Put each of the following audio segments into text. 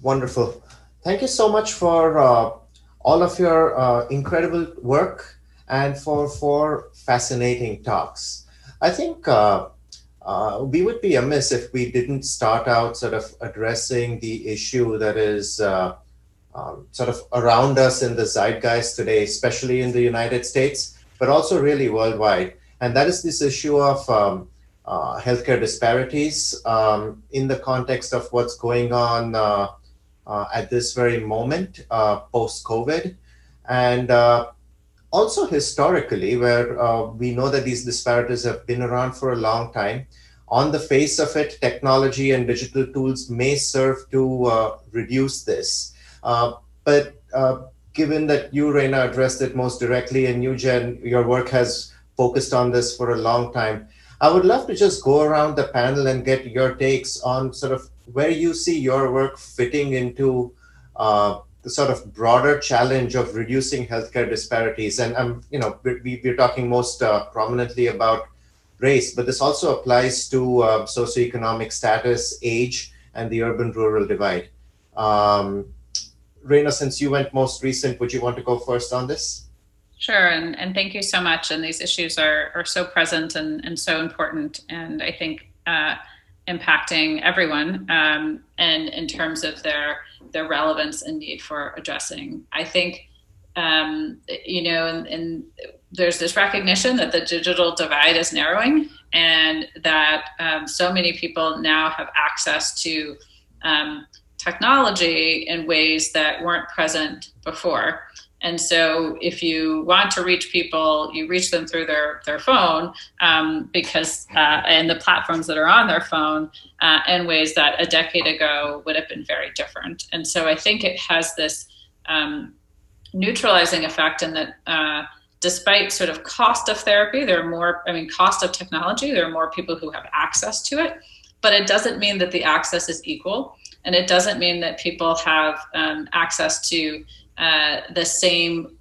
Wonderful. Thank you so much for all of your incredible work and for fascinating talks. I think we would be amiss if we didn't start out sort of addressing the issue that is sort of around us in the zeitgeist today, especially in the United States, but also really worldwide. And that is this issue of healthcare disparities in the context of what's going on at this very moment post COVID. And also historically, where we know that these disparities have been around for a long time. On the face of it, technology and digital tools may serve to reduce this. But given that you, Reina, addressed it most directly, and you, Jen, your work has focused on this for a long time, I would love to just go around the panel and get your takes on sort of where you see your work fitting into the sort of broader challenge of reducing healthcare disparities. And we're talking most prominently about race, but this also applies to socioeconomic status, age, and the urban-rural divide. Um, Reina, since you went most recent, would you want to go first on this? Sure, and thank you so much. And these issues are so present and so important, and I think impacting everyone, and in terms of their relevance and need for addressing. I think and there's this recognition that the digital divide is narrowing, and that so many people now have access to technology in ways that weren't present before. And so if you want to reach people, you reach them through their phone, because and the platforms that are on their phone, in ways that a decade ago would have been very different. And so I think it has this neutralizing effect in that despite sort of cost of therapy, cost of technology, there are more people who have access to it, but it doesn't mean that the access is equal. And it doesn't mean that people have access to the same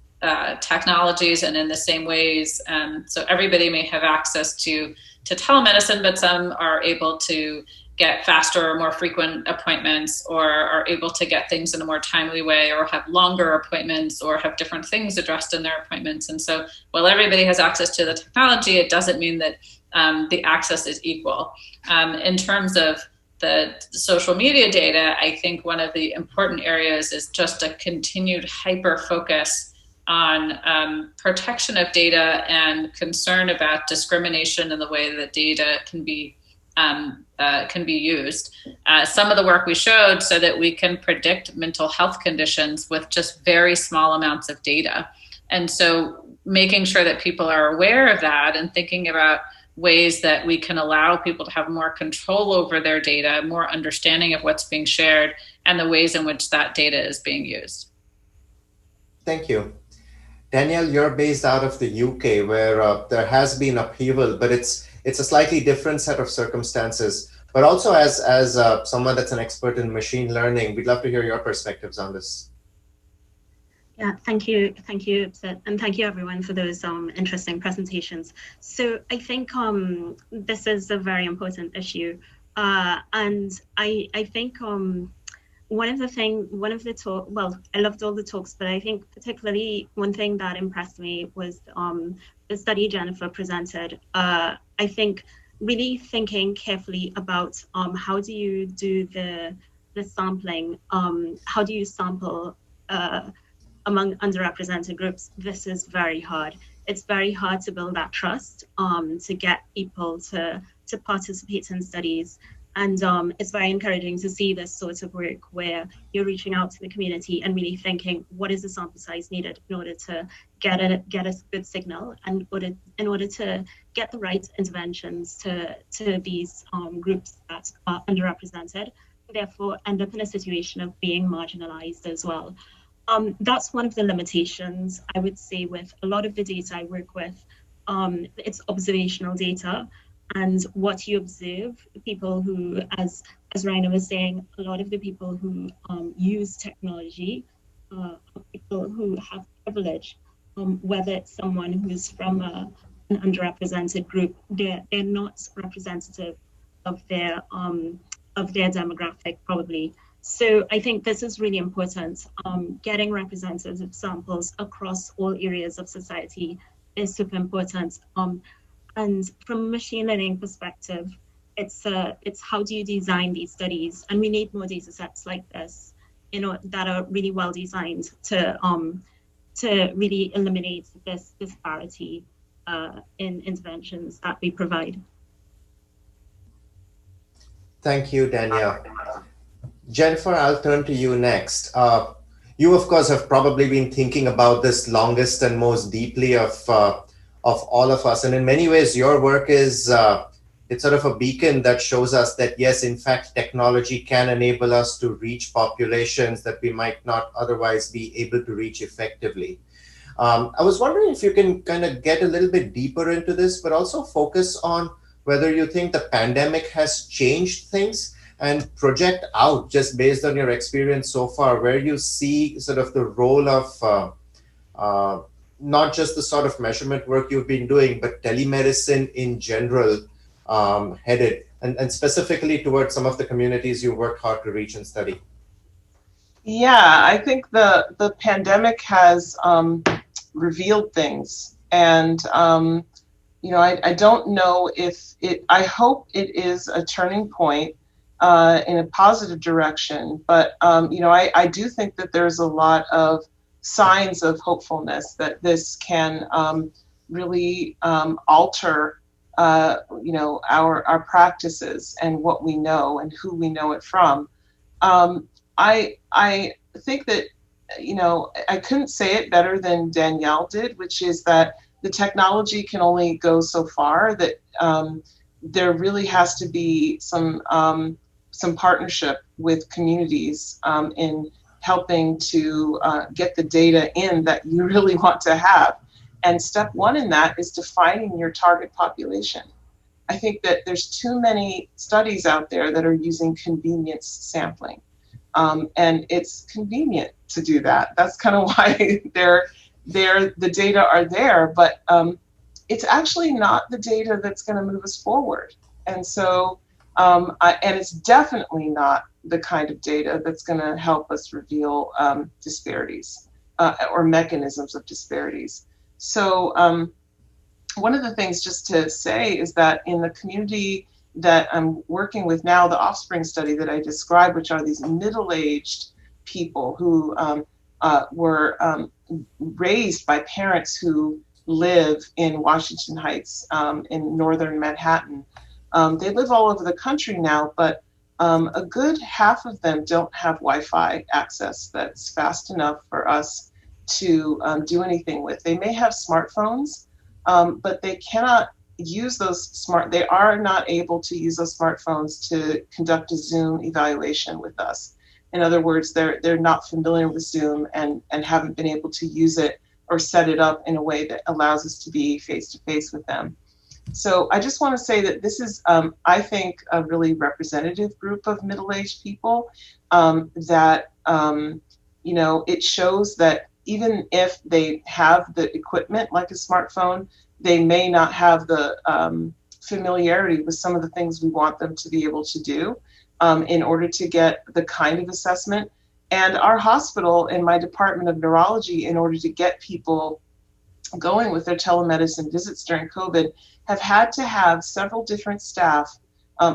technologies and in the same ways. So everybody may have access to telemedicine, but some are able to get faster or more frequent appointments, or are able to get things in a more timely way, or have longer appointments, or have different things addressed in their appointments. And so while everybody has access to the technology, it doesn't mean that the access is equal. In terms of the social media data, I think one of the important areas is just a continued hyper focus on protection of data and concern about discrimination in the way that data can be used. Some of the work we showed so that we can predict mental health conditions with just very small amounts of data. And so making sure that people are aware of that and thinking about ways that we can allow people to have more control over their data, more understanding of what's being shared, and the ways in which that data is being used. Thank you. Danielle, you're based out of the UK, where there has been upheaval, but it's a slightly different set of circumstances. But also, as someone that's an expert in machine learning, we'd love to hear your perspectives on this. Yeah, thank you, Ipsit, and thank you everyone for those interesting presentations. So I think this is a very important issue, and I think I loved all the talks, but I think particularly one thing that impressed me was the study Jennifer presented. I think really thinking carefully about how do you do the sampling, how do you sample among underrepresented groups. This is very hard. It's very hard to build that trust, to get people to participate in studies. And it's very encouraging to see this sort of work where you're reaching out to the community and really thinking, what is the sample size needed in order to get a good signal, and in order to get the right interventions to these groups that are underrepresented, therefore end up in a situation of being marginalized as well. That's one of the limitations, I would say, with a lot of the data I work with. It's observational data, and what you observe, people who, as Raina was saying, a lot of the people who use technology are people who have privilege, whether it's someone who's from an underrepresented group. They're not representative of their demographic, probably. So I think this is really important. Getting representative samples across all areas of society is super important. And from a machine learning perspective, it's how do you design these studies? And we need more data sets like this, that are really well designed to really eliminate this disparity in interventions that we provide. Thank you, Danielle. Jennifer, I'll turn to you next. You, of course, have probably been thinking about this longest and most deeply of all of us. And in many ways, your work is it's sort of a beacon that shows us that, yes, in fact, technology can enable us to reach populations that we might not otherwise be able to reach effectively. I was wondering if you can kind of get a little bit deeper into this, but also focus on whether you think the pandemic has changed things, and project out, just based on your experience so far, where you see sort of the role of not just the sort of measurement work you've been doing, but telemedicine in general headed, and specifically towards some of the communities you worked hard to reach and study. Yeah, I think the pandemic has revealed things, and I don't know if I hope it is a turning point in a positive direction, but I do think that there's a lot of signs of hopefulness that this can really alter our practices and what we know and who we know it from. I think that I couldn't say it better than Danielle did, which is that the technology can only go so far, that there really has to be some partnership with communities in helping to get the data in that you really want to have. And step one in that is defining your target population. I think that there's too many studies out there that are using convenience sampling. And it's convenient to do that. That's kind of why the data are there, but it's actually not the data that's going to move us forward. And so, and it's definitely not the kind of data that's going to help us reveal disparities or mechanisms of disparities. So one of the things just to say is that in the community that I'm working with now, the offspring study that I described, which are these middle-aged people who were raised by parents who live in Washington Heights in northern Manhattan. They live all over the country now, but a good half of them don't have Wi-Fi access that's fast enough for us to do anything with. They may have smartphones, but they cannot use they are not able to use those smartphones to conduct a Zoom evaluation with us. In other words, they're not familiar with Zoom and haven't been able to use it or set it up in a way that allows us to be face-to-face with them. So I just want to say that this is, I think, a really representative group of middle-aged people that, it shows that even if they have the equipment like a smartphone, they may not have the familiarity with some of the things we want them to be able to do in order to get the kind of assessment. And our hospital and my department of neurology, in order to get people going with their telemedicine visits during COVID, have had to have several different staff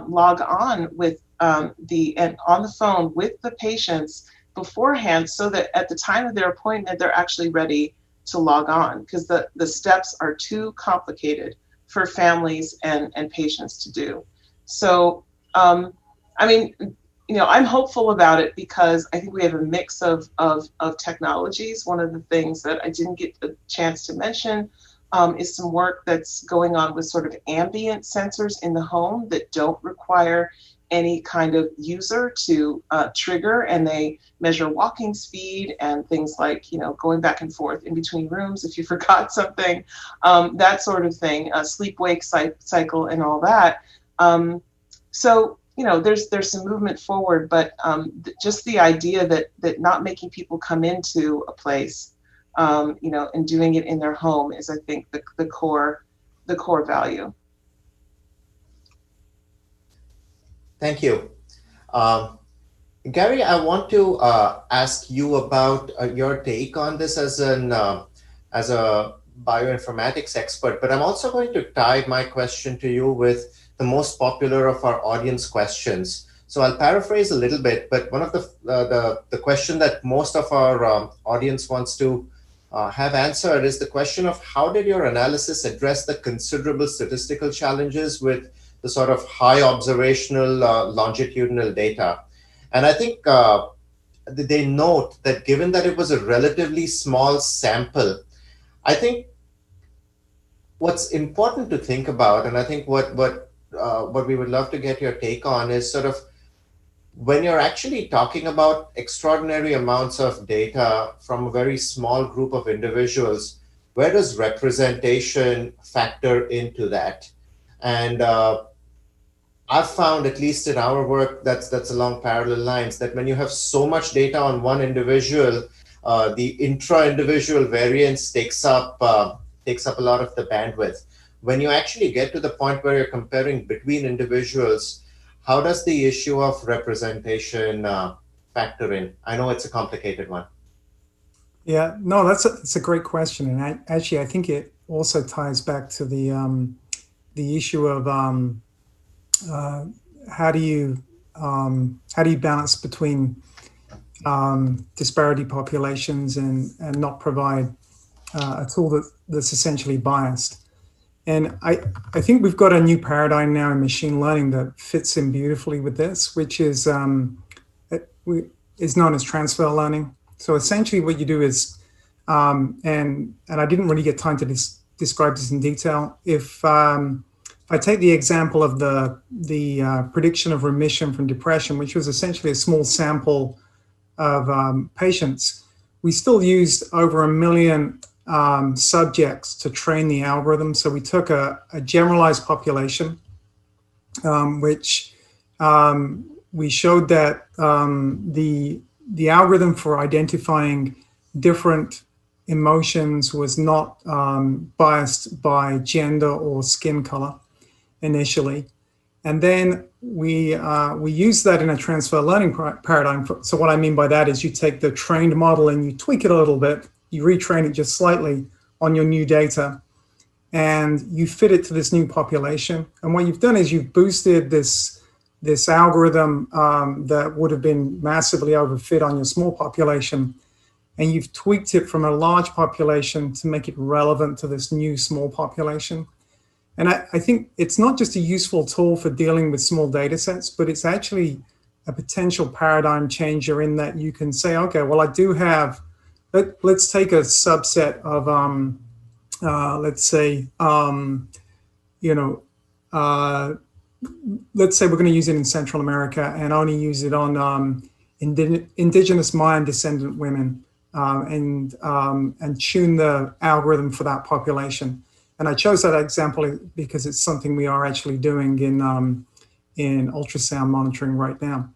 log on with on the phone with the patients beforehand, so that at the time of their appointment, they're actually ready to log on, because the steps are too complicated for families and patients to do. So, I'm hopeful about it because I think we have a mix of technologies. One of the things that I didn't get a chance to mention is some work that's going on with sort of ambient sensors in the home that don't require any kind of user to trigger, and they measure walking speed and things like, going back and forth in between rooms if you forgot something, that sort of thing, sleep-wake cycle and all that. So, there's some movement forward, but just the idea that not making people come into a place, and doing it in their home is, I think, the core value. Thank you. Gary, I want to ask you about your take on this as a bioinformatics expert, but I'm also going to tie my question to you with the most popular of our audience questions. So I'll paraphrase a little bit, but one of the question that most of our audience wants to have answered is the question of how did your analysis address the considerable statistical challenges with the sort of high observational longitudinal data? And I think they note that given that it was a relatively small sample, I think what's important to think about, and I think what we would love to get your take on is sort of when you're actually talking about extraordinary amounts of data from a very small group of individuals, where does representation factor into that? And I've found, at least in our work, that's along parallel lines, that when you have so much data on one individual, the intra-individual variance takes up a lot of the bandwidth. When you actually get to the point where you're comparing between individuals, how does the issue of representation factor in? I know it's a complicated one. Yeah, no, it's a great question, and I think it also ties back to the issue of how do you balance between disparity populations and not provide a tool that's essentially biased. And I think we've got a new paradigm now in machine learning that fits in beautifully with this, which is known as transfer learning. So essentially what you do is, and I didn't really get time to describe this in detail. If I take the example of the prediction of remission from depression, which was essentially a small sample of patients, we still used over 1 million subjects to train the algorithm. So we took a generalized population, which we showed that the algorithm for identifying different emotions was not biased by gender or skin color initially. And then we use that in a transfer learning paradigm. So what I mean by that is you take the trained model and you tweak it a little bit, you retrain it just slightly on your new data, and you fit it to this new population. And what you've done is you've boosted this algorithm that would have been massively overfit on your small population, and you've tweaked it from a large population to make it relevant to this new small population. And I think it's not just a useful tool for dealing with small data sets, but it's actually a potential paradigm changer in that you can say, okay, well, I do have, let's take a subset of, let's say, let's say we're going to use it in Central America and only use it on indigenous Mayan descendant women and tune the algorithm for that population. And I chose that example because it's something we are actually doing in ultrasound monitoring right now.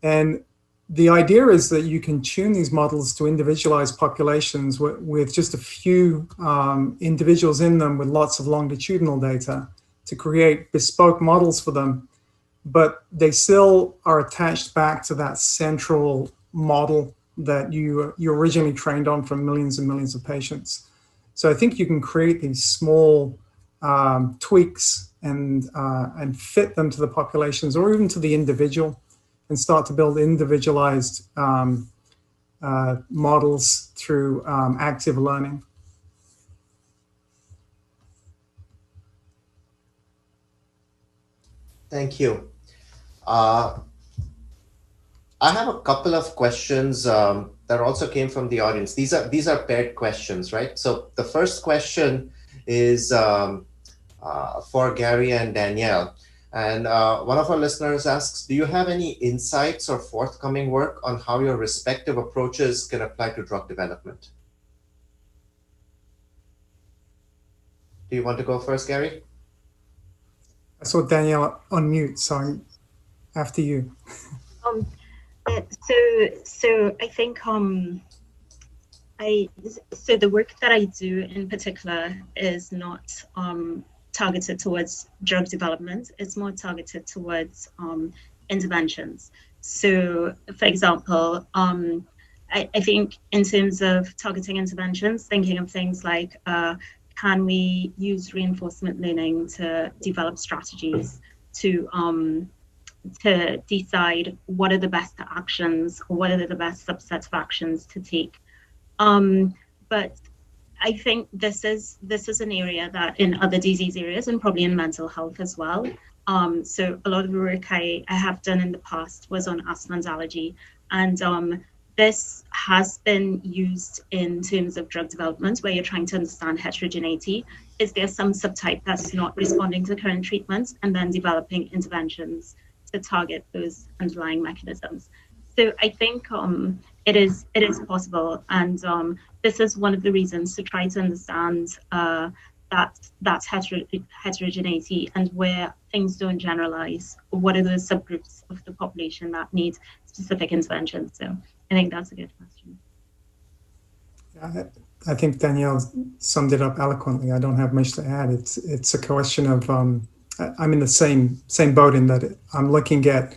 And the idea is that you can tune these models to individualized populations with just a few individuals in them with lots of longitudinal data to create bespoke models for them, but they still are attached back to that central model that you originally trained on from millions and millions of patients. So I think you can create these small tweaks and fit them to the populations or even to the individual and start to build individualized models through active learning. Thank you. I have a couple of questions that also came from the audience. These are paired questions, right? So the first question is for Gary and Danielle. And one of our listeners asks, do you have any insights or forthcoming work on how your respective approaches can apply to drug development? Do you want to go first, Gary? I saw Danielle on mute, so I'm after you. So I think so the work that I do in particular is not targeted towards drug development. It's more targeted towards interventions. So, for example, I think in terms of targeting interventions, thinking of things like can we use reinforcement learning to develop strategies to decide what are the best actions, or what are the best subsets of actions to take. But I think this is an area that in other disease areas and probably in mental health as well. So a lot of the work I have done in the past was on Aslan's allergy, and this has been used in terms of drug development, where you're trying to understand heterogeneity. Is there some subtype that's not responding to current treatments, and then developing interventions to target those underlying mechanisms. So I think it is possible, and this is one of the reasons to try to understand that heterogeneity, and where things don't generalize. What are those subgroups of the population that need specific interventions? So I think that's a good question. I think Danielle summed it up eloquently. I don't have much to add. It's a question of I'm in the same boat in that I'm looking at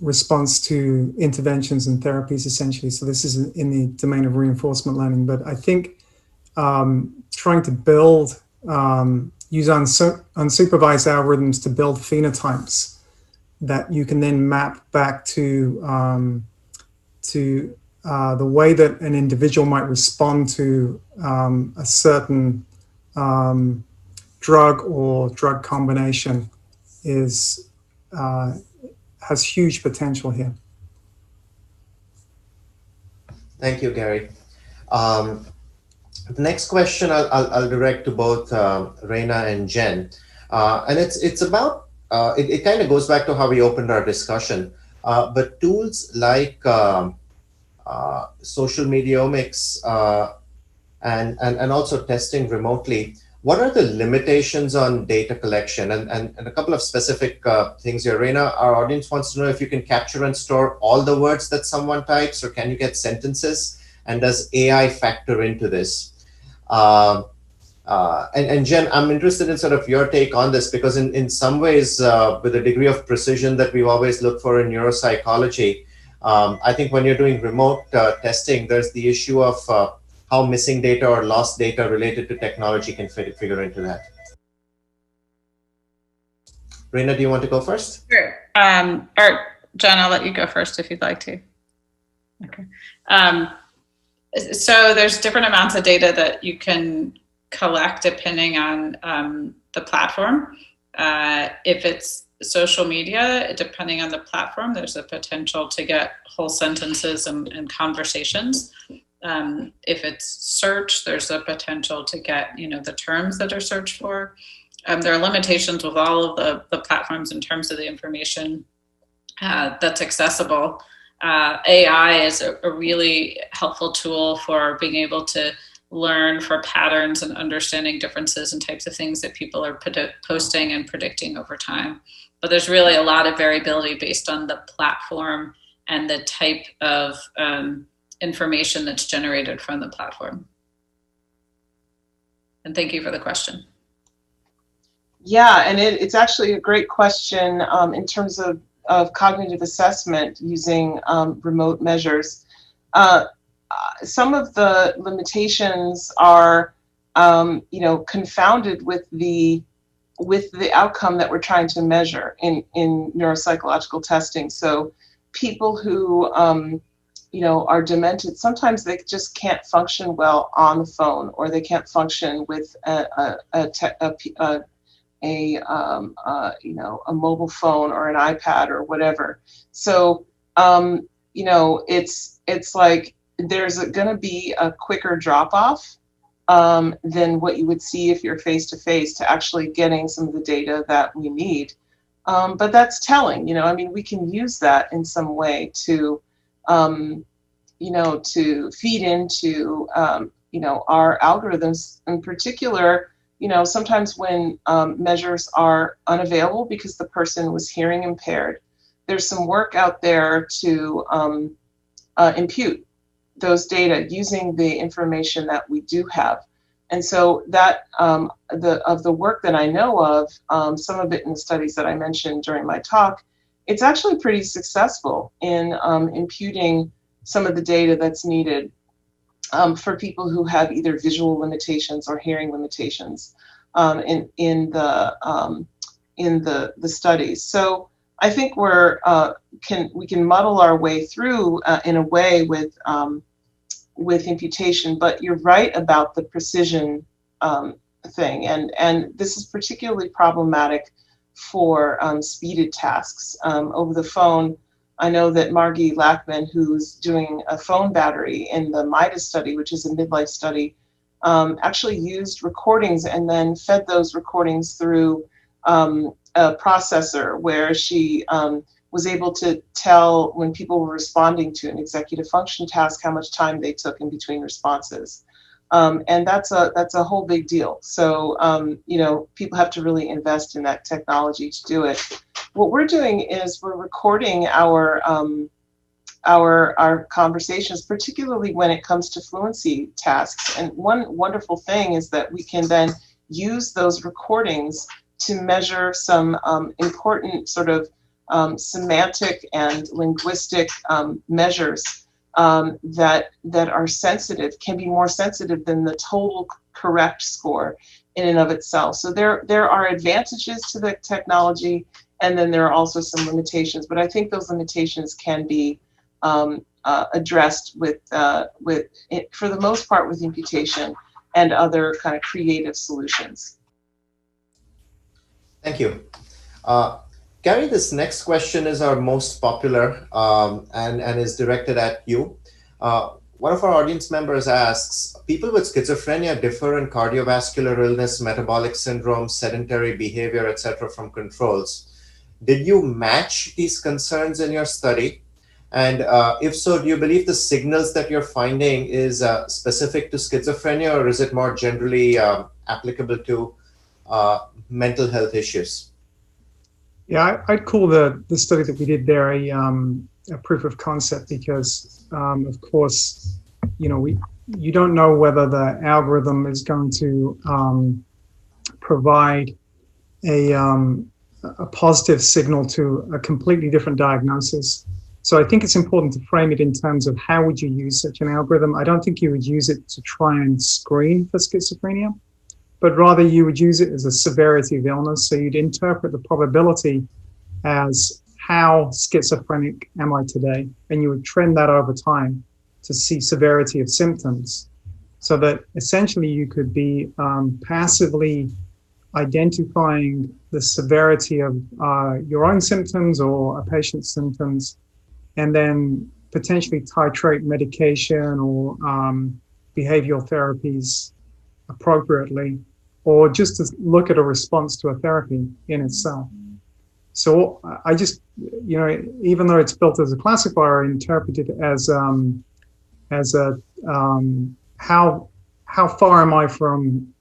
response to interventions and therapies essentially. So this is in the domain of reinforcement learning. But I think trying to build, use unsupervised algorithms to build phenotypes that you can then map back to the way that an individual might respond to a certain drug or drug combination has huge potential here. Thank you, Gary. The next question I'll direct to both Reina and Jen, and it's about it kind of goes back to how we opened our discussion, but tools like social mediomics and also testing remotely. What are the limitations on data collection? And a couple of specific things here. Reina, our audience wants to know if you can capture and store all the words that someone types, or can you get sentences? And does AI factor into this? And Jen, I'm interested in sort of your take on this, because in some ways, with the degree of precision that we've always looked for in neuropsychology, I think when you're doing remote testing, there's the issue of how missing data or lost data related to technology can figure into that. Reina, do you want to go first? Sure. Or John, I'll let you go first if you'd like to. Okay. So there's different amounts of data that you can collect depending on the platform. If it's social media, depending on the platform, there's a potential to get whole sentences and conversations. If it's search, there's a potential to get, the terms that are searched for. There are limitations with all of the platforms in terms of the information that's accessible. AI is a really helpful tool for being able to learn for patterns and understanding differences and types of things that people are posting and predicting over time. But there's really a lot of variability based on the platform and the type of information that's generated from the platform. And thank you for the question. Yeah, and it's actually a great question in terms of cognitive assessment using remote measures. Some of the limitations are, confounded with the outcome that we're trying to measure in neuropsychological testing. So people who are demented, sometimes they just can't function well on the phone, or they can't function with a mobile phone or an iPad or whatever. So it's like there's going to be a quicker drop off than what you would see if you're face to face to actually getting some of the data that we need. But that's telling. We can use that in some way to to feed into our algorithms. In particular, sometimes when measures are unavailable because the person was hearing impaired, there's some work out there to impute those data using the information that we do have. And so that of the work that I know of, some of it in the studies that I mentioned during my talk, it's actually pretty successful in imputing some of the data that's needed for people who have either visual limitations or hearing limitations in the studies. So I think we can muddle our way through in a way with imputation, but you're right about the precision thing, and this is particularly problematic for speeded tasks over the phone. I know that Margie Lackman, who's doing a phone battery in the MIDAS study, which is a midlife study, actually used recordings and then fed those recordings through a processor where she was able to tell when people were responding to an executive function task how much time they took in between responses. And that's a whole big deal. So, people have to really invest in that technology to do it. What we're doing is we're recording our conversations, particularly when it comes to fluency tasks. And one wonderful thing is that we can then use those recordings to measure some important sort of semantic and linguistic measures that are sensitive, can be more sensitive than the total correct score in and of itself. So there are advantages to the technology, and then there are also some limitations. But I think those limitations can be addressed with for the most part, with imputation and other kind of creative solutions. Thank you. Gary, this next question is our most popular and is directed at you. One of our audience members asks, people with schizophrenia differ in cardiovascular illness, metabolic syndrome, sedentary behavior, etc. from controls. Did you match these concerns in your study? And if so, do you believe the signals that you're finding is specific to schizophrenia, or is it more generally applicable to mental health issues? Yeah, I'd call the study that we did there a proof of concept because, of course, you don't know whether the algorithm is going to provide a positive signal to a completely different diagnosis. So I think it's important to frame it in terms of how would you use such an algorithm. I don't think you would use it to try and screen for schizophrenia, but rather you would use it as a severity of illness. So you'd interpret the probability as how schizophrenic am I today? And you would trend that over time to see severity of symptoms, so that essentially you could be passively identifying the severity of your own symptoms or a patient's symptoms, and then potentially titrate medication or behavioral therapies appropriately, or just to look at a response to a therapy in itself. So I just, even though it's built as a classifier, I interpret it as a how far am I from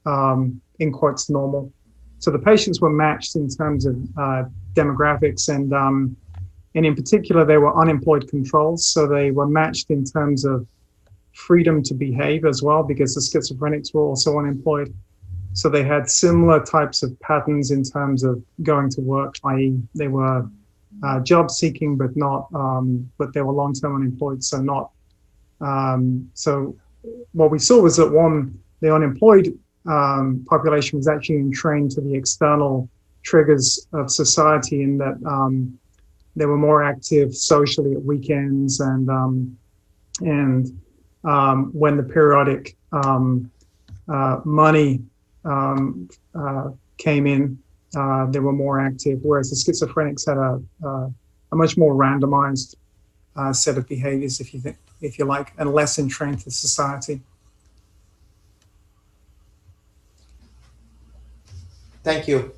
in quotes normal. So the patients were matched in terms of demographics, and in particular they were unemployed controls. So they were matched in terms of freedom to behave as well, because the schizophrenics were also unemployed. So they had similar types of patterns in terms of going to work, i.e. they were job seeking, but they were long-term unemployed, so not. So what we saw was that the unemployed population was actually entrained to the external triggers of society, in that they were more active socially at weekends, and when the periodic money came in, they were more active, whereas the schizophrenics had a much more randomized set of behaviors, if you like, and less entrained to society. Thank you.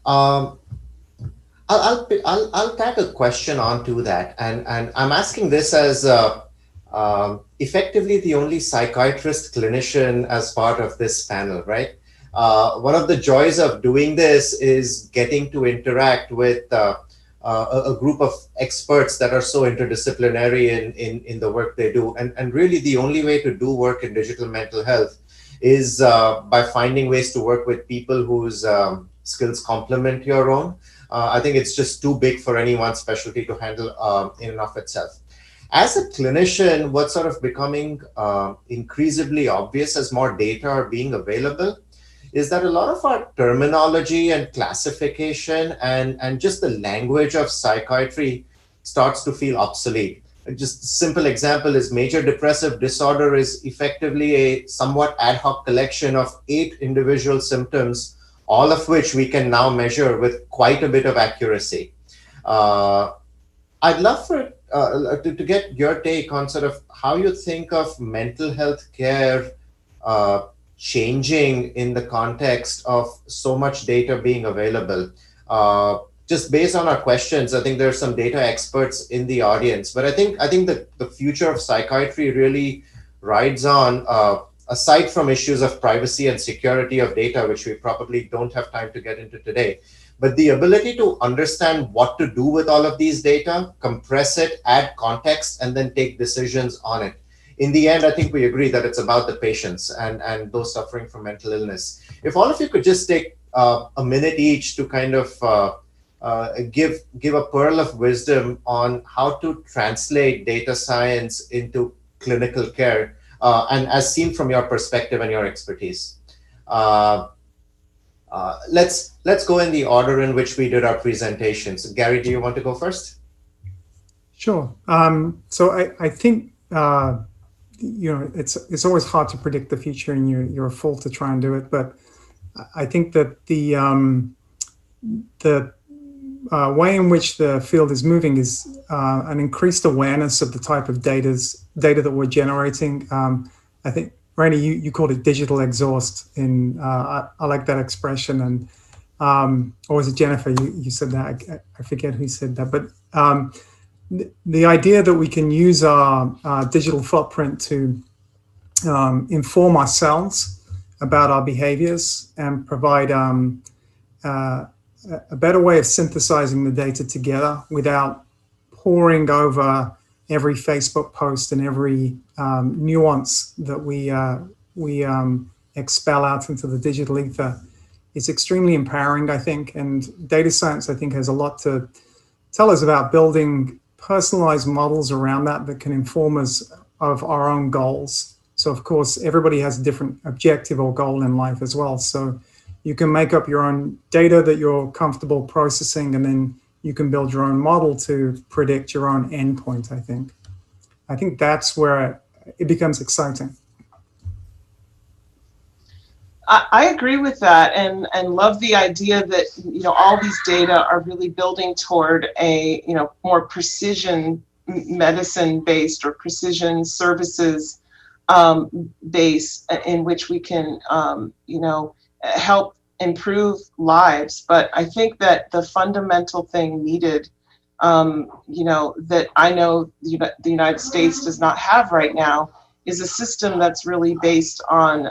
I'll tag a question onto that, and I'm asking this as effectively the only psychiatrist clinician as part of this panel, right? One of the joys of doing this is getting to interact with a group of experts that are so interdisciplinary in the work they do. And really the only way to do work in digital mental health is by finding ways to work with people whose skills complement your own. I think it's just too big for any one specialty to handle in and of itself. As a clinician, what's sort of becoming increasingly obvious as more data are being available is that a lot of our terminology and classification and just the language of psychiatry starts to feel obsolete. Just a simple example is major depressive disorder is effectively a somewhat ad hoc collection of 8 individual symptoms, all of which we can now measure with quite a bit of accuracy. I'd love to get your take on sort of how you think of mental health care changing in the context of so much data being available. Just based on our questions, I think there's some data experts in the audience, but I think that the future of psychiatry really rides on, aside from issues of privacy and security of data, which we probably don't have time to get into today, but the ability to understand what to do with all of these data, compress it, add context, and then take decisions on it. In the end, I think we agree that it's about the patients and those suffering from mental illness. If all of you could just take a minute each to kind of give a pearl of wisdom on how to translate data science into clinical care, and as seen from your perspective and your expertise. Let's go in the order in which we did our presentations. Gary, do you want to go first? Sure. So I think it's always hard to predict the future, and you're a fool to try and do it. But I think that the way in which the field is moving is an increased awareness of the type of data that we're generating. I think, Rainey, you called it digital exhaust. I like that expression. And or was it Jennifer? You said that. I forget who said that. But the idea that we can use our digital footprint to inform ourselves about our behaviors and provide a better way of synthesizing the data together without poring over every Facebook post and every nuance that we expel out into the digital ether is extremely empowering, I think. And data science, I think, has a lot to tell us about building personalized models around that can inform us of our own goals. So, of course, everybody has a different objective or goal in life as well. So you can make up your own data that you're comfortable processing, and then you can build your own model to predict your own endpoint, I think. I think that's where it becomes exciting. I agree with that, and love the idea that all these data are really building toward a more precision medicine based or precision services base in which we can help improve lives. But I think that the fundamental thing needed, that I know the United States does not have right now, is a system that's really based on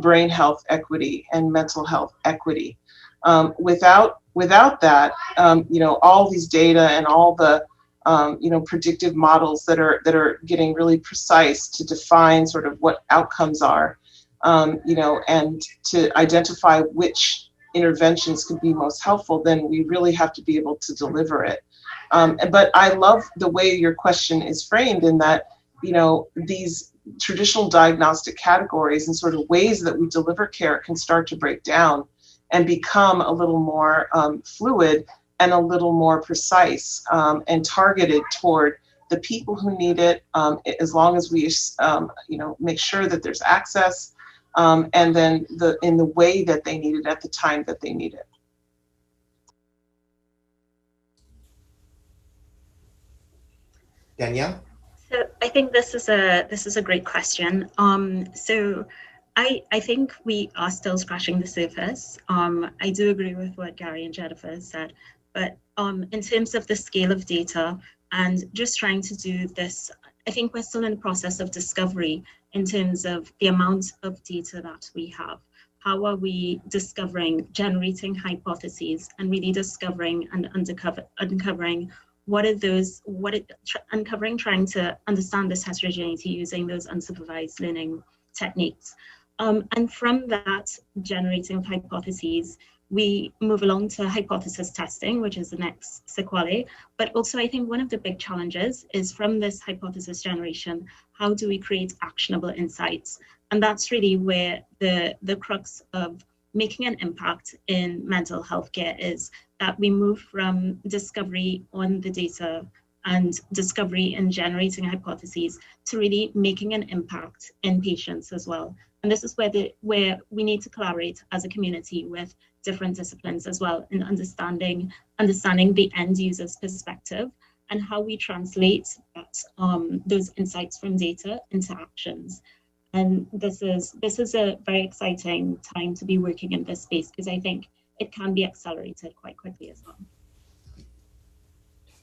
brain health equity and mental health equity. Without that, all these data and all the predictive models that are getting really precise to define sort of what outcomes are, and to identify which interventions could be most helpful, then we really have to be able to deliver it. But I love the way your question is framed, in that these traditional diagnostic categories and sort of ways that we deliver care can start to break down and become a little more fluid and a little more precise and targeted toward the people who need it, as long as we make sure that there's access, and then in the way that they need it at the time that they need it. Danielle? So I think this is a great question. So I think we are still scratching the surface. I do agree with what Gary and Jennifer said, but in terms of the scale of data and just trying to do this, I think we're still in the process of discovery in terms of the amount of data that we have. How are we discovering, generating hypotheses, and really discovering and uncovering what are those, uncovering, trying to understand this heterogeneity using those unsupervised learning techniques. And from that generating of hypotheses, we move along to hypothesis testing, which is the next sequelae. But also, I think one of the big challenges is from this hypothesis generation, how do we create actionable insights? And that's really where the crux of making an impact in mental health care is, that we move from discovery on the data and discovery and generating hypotheses to really making an impact in patients as well. And this is where we need to collaborate as a community with different disciplines as well, in understanding the end user's perspective and how we translate that, those insights from data into actions. And this is a very exciting time to be working in this space, because I think it can be accelerated quite quickly as well.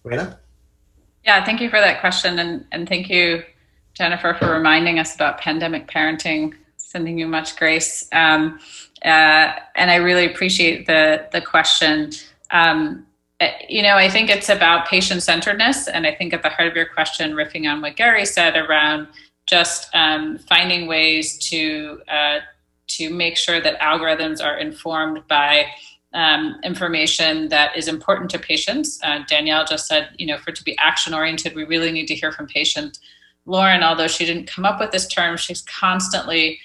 Rena? Yeah, thank you for that question. And thank you, Jennifer, for reminding us about pandemic parenting, sending you much grace. And I really appreciate the question. I think it's about patient-centeredness. And I think at the heart of your question, riffing on what Gari said around just finding ways to make sure that algorithms are informed by information that is important to patients. Danielle just said, for it to be action-oriented, we really need to hear from patients. Lauren, although she didn't come up with this term, she's constantly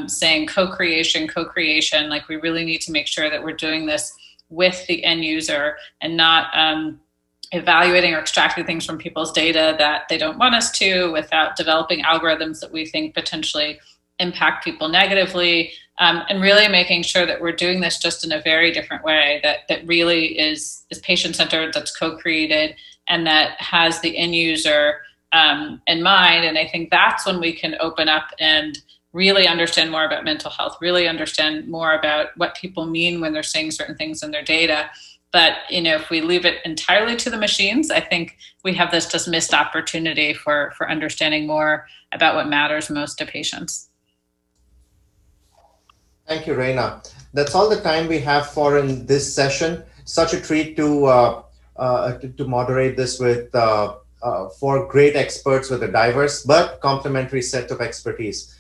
saying co-creation, like we really need to make sure that we're doing this with the end user and not evaluating or extracting things from people's data that they don't want us to, without developing algorithms that we think potentially impact people negatively, and really making sure that we're doing this just in a very different way that really is patient-centered, that's co-created, and that has the end user in mind. And I think that's when we can open up and really understand more about mental health, really understand more about what people mean when they're saying certain things in their data. But, if we leave it entirely to the machines, I think we have this just missed opportunity for understanding more about what matters most to patients. Thank you, Reina. That's all the time we have for in this session. Such a treat to moderate this with four great experts with a diverse but complementary set of expertise.